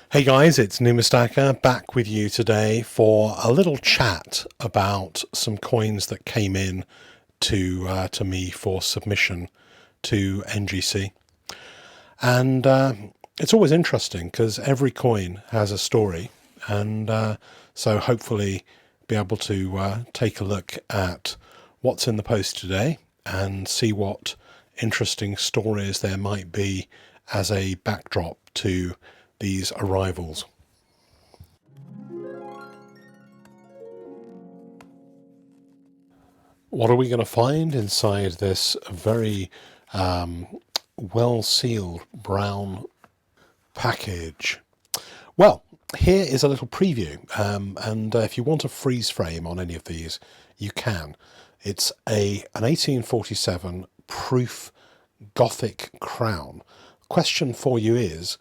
Hey guys, it's numiland back with you today for a little chat about some coins that came in to me for submission to NGC. And it's always interesting because every coin has a story, and so hopefully be able to take a look at what's in the post today and see what interesting stories there might be as a backdrop to these arrivals. What are we going to find inside this very well sealed brown package? Well, here is a little preview, and if you want a freeze frame on any of these, you can. It's an 1847 proof gothic crown. Question for you is,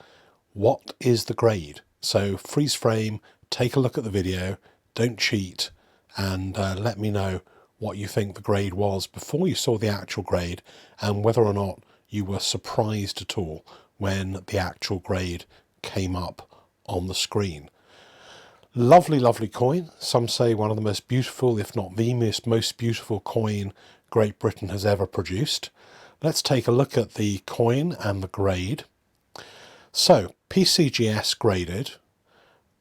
what is the grade? So freeze frame, take a look at the video, don't cheat, and let me know what you think the grade was before you saw the actual grade, and whether or not you were surprised at all when the actual grade came up on the screen. Lovely, lovely coin. Some say one of the most beautiful, if not the most beautiful coin Great Britain has ever produced. Let's take a look at the coin and the grade. So, PCGS graded,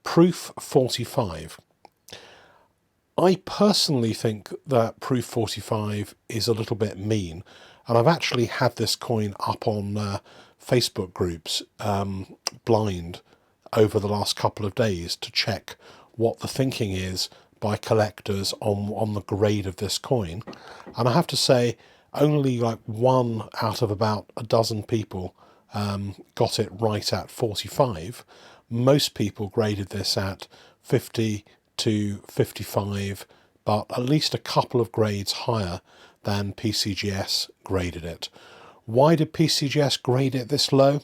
proof 45. I personally think that proof 45 is a little bit mean, and I've actually had this coin up on Facebook groups blind over the last couple of days to check what the thinking is by collectors on the grade of this coin. And I have to say, only like one out of about a dozen people got it right at 45. Most people graded this at 50 to 55, but at least a couple of grades higher than PCGS graded it. Why did PCGS grade it this low?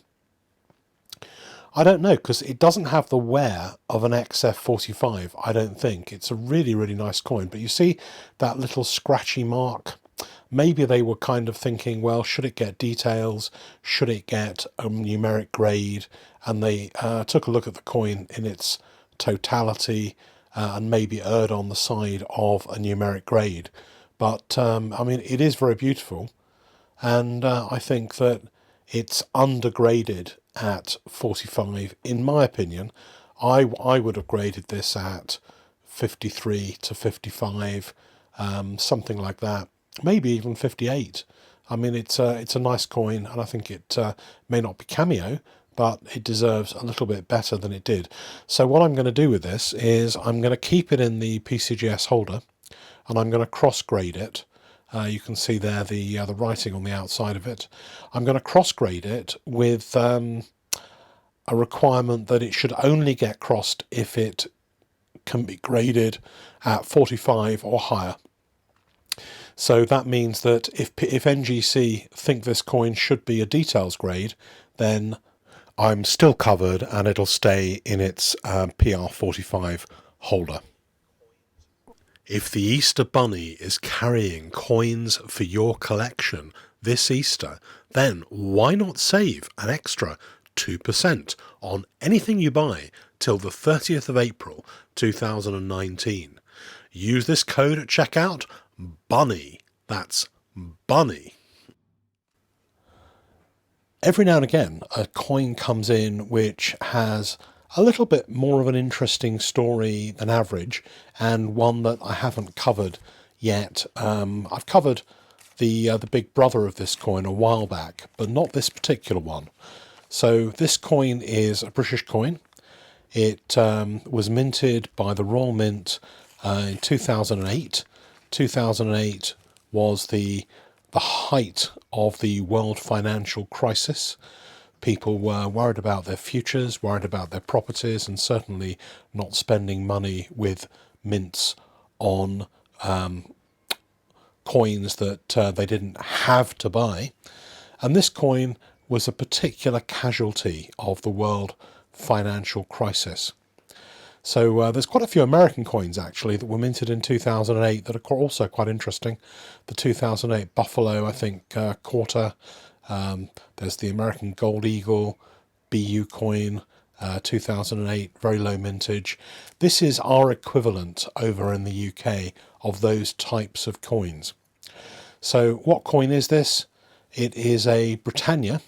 I don't know, because it doesn't have the wear of an XF45, I don't think. It's a really, really nice coin, but you see that little scratchy mark? Maybe they were kind of thinking, well, should it get details? Should it get a numeric grade? And they took a look at the coin in its totality and maybe erred on the side of a numeric grade. But, I mean, it is very beautiful. And I think that it's undergraded at 45, in my opinion. I would have graded this at 53 to 55, something like that. Maybe even 58. I mean, it's a nice coin, and I think it may not be cameo, but it deserves a little bit better than it did. So what I'm going to do with this is I'm going to keep it in the PCGS holder, and I'm going to cross grade it. You can see there the writing on the outside of it. I'm going to cross grade it with a requirement that it should only get crossed if it can be graded at 45 or higher. So that means that if NGC think this coin should be a details grade, then I'm still covered and it'll stay in its PR45 holder. If the Easter Bunny is carrying coins for your collection this Easter, then why not save an extra 2% on anything you buy till the 30th of April 2019. Use this code at checkout, BUNNY. That's BUNNY. Every now and again, a coin comes in which has a little bit more of an interesting story than average, and one that I haven't covered yet. I've covered the big brother of this coin a while back, but not this particular one. So this coin is a British coin. It was minted by the Royal Mint in 2008. 2008 was the height of the world financial crisis. People were worried about their futures, worried about their properties, and certainly not spending money with mints on coins that they didn't have to buy. And this coin was a particular casualty of the world financial crisis. So there's quite a few American coins actually that were minted in 2008 that are also quite interesting. The 2008 Buffalo, I think, quarter. There's the American Gold Eagle, BU coin, 2008, very low mintage. This is our equivalent over in the UK of those types of coins. So what coin is this? It is a Britannia,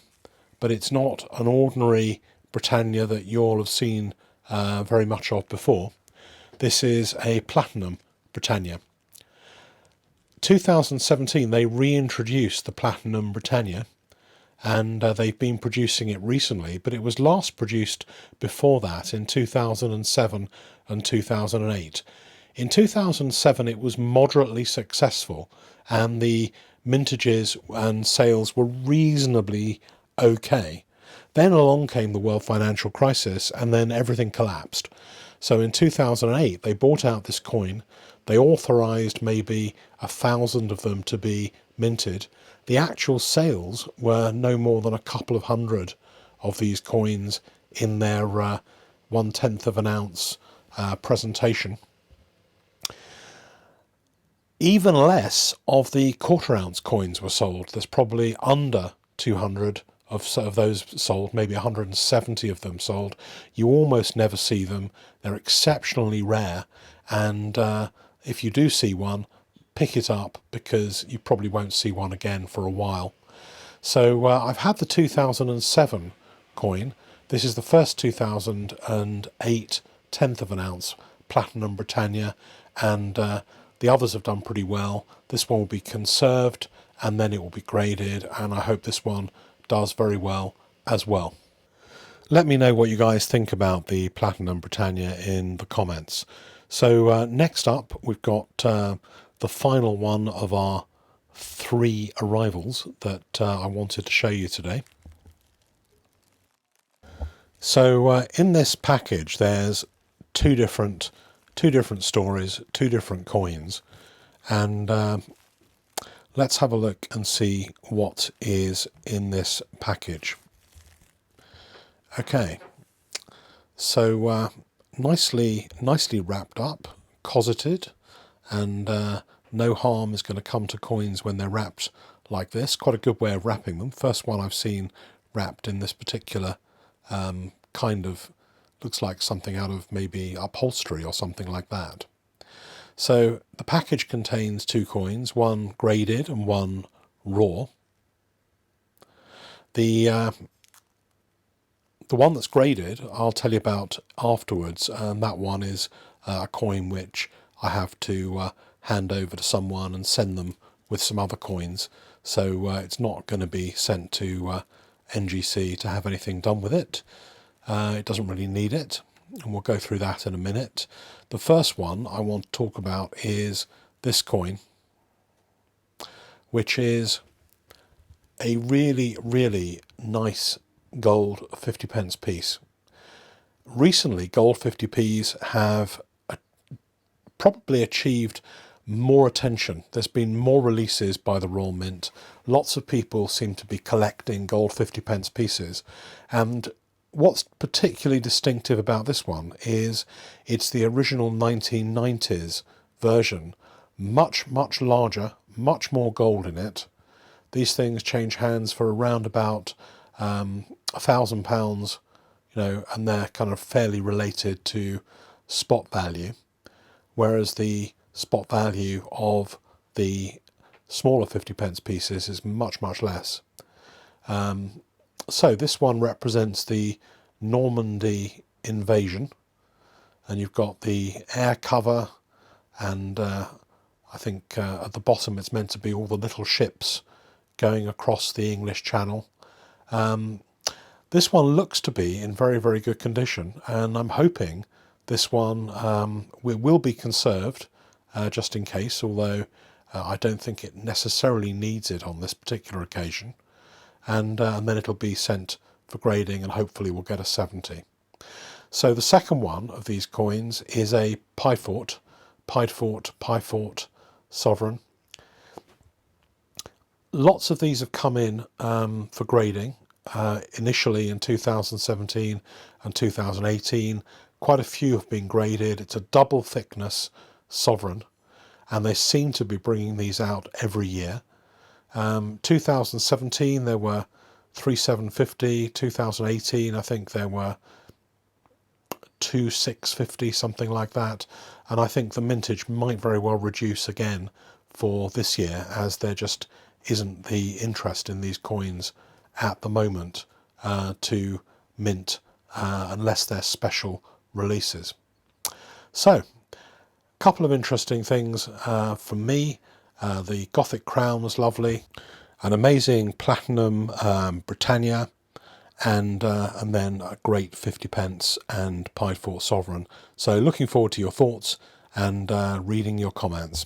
but it's not an ordinary Britannia that you all have seen very much of before. This is a platinum Britannia. 2017 they reintroduced the platinum Britannia, and they've been producing it recently, but it was last produced before that in 2007 and 2008. In 2007 it was moderately successful, and the mintages and sales were reasonably okay. Then along came the world financial crisis, and then everything collapsed. So in 2008 they bought out this coin. They authorised maybe 1,000 of them to be minted. The actual sales were no more than a couple of hundred of these coins in their 1/10 of an ounce presentation. Even less of the quarter ounce coins were sold. There's probably under 200 of those sold, maybe 170 of them sold. You almost never see them. They're exceptionally rare, and if you do see one, pick it up, because you probably won't see one again for a while. So I've had the 2007 coin. This is the first 2008 10th of an ounce platinum Britannia, and the others have done pretty well. This one will be conserved, and then it will be graded, and I hope this one does very well as well. Let me know what you guys think about the platinum Britannia in the comments. So next up we've got the final one of our 3 arrivals that I wanted to show you today. So in this package there's two different stories, 2 different coins, and let's have a look and see what is in this package. Okay, so nicely wrapped up, cosseted, and no harm is going to come to coins when they're wrapped like this. Quite a good way of wrapping them. First one I've seen wrapped in this particular kind of, looks like something out of maybe upholstery or something like that. So the package contains 2 coins, one graded and one raw. The one that's graded I'll tell you about afterwards, and that one is a coin which I have to hand over to someone and send them with some other coins, so it's not going to be sent to NGC to have anything done with it. It doesn't really need it, and we'll go through that in a minute. The first one I want to talk about is this coin, which is a really nice gold 50p piece. Recently gold 50p's have probably achieved more attention. There's been more releases by the Royal Mint. Lots of people seem to be collecting gold 50p pieces, and what's particularly distinctive about this one is it's the original 1990s version. Much larger, much more gold in it. These things change hands for around about £1,000, and they're kind of fairly related to spot value, whereas the spot value of the smaller 50p pieces is much less. So this one represents the Normandy invasion, and you've got the air cover, and I think at the bottom it's meant to be all the little ships going across the English Channel. This one looks to be in very good condition, and I'm hoping this one will be conserved just in case, although I don't think it necessarily needs it on this particular occasion, and then it'll be sent for grading, and hopefully we'll get a 70. So the second one of these coins is a Piefort sovereign. Lots of these have come in for grading initially in 2017 and 2018. Quite a few have been graded. It's a double thickness sovereign, and they seem to be bringing these out every year. 2017 there were 3750. 2018 I think there were 2,650, something like that. And I think the mintage might very well reduce again for this year, as there just isn't the interest in these coins at the moment to mint unless they're special releases. So, a couple of interesting things from me. The Gothic crown was lovely, an amazing platinum Britannia, and then a great 50p and Pi 4 sovereign. So looking forward to your thoughts and reading your comments.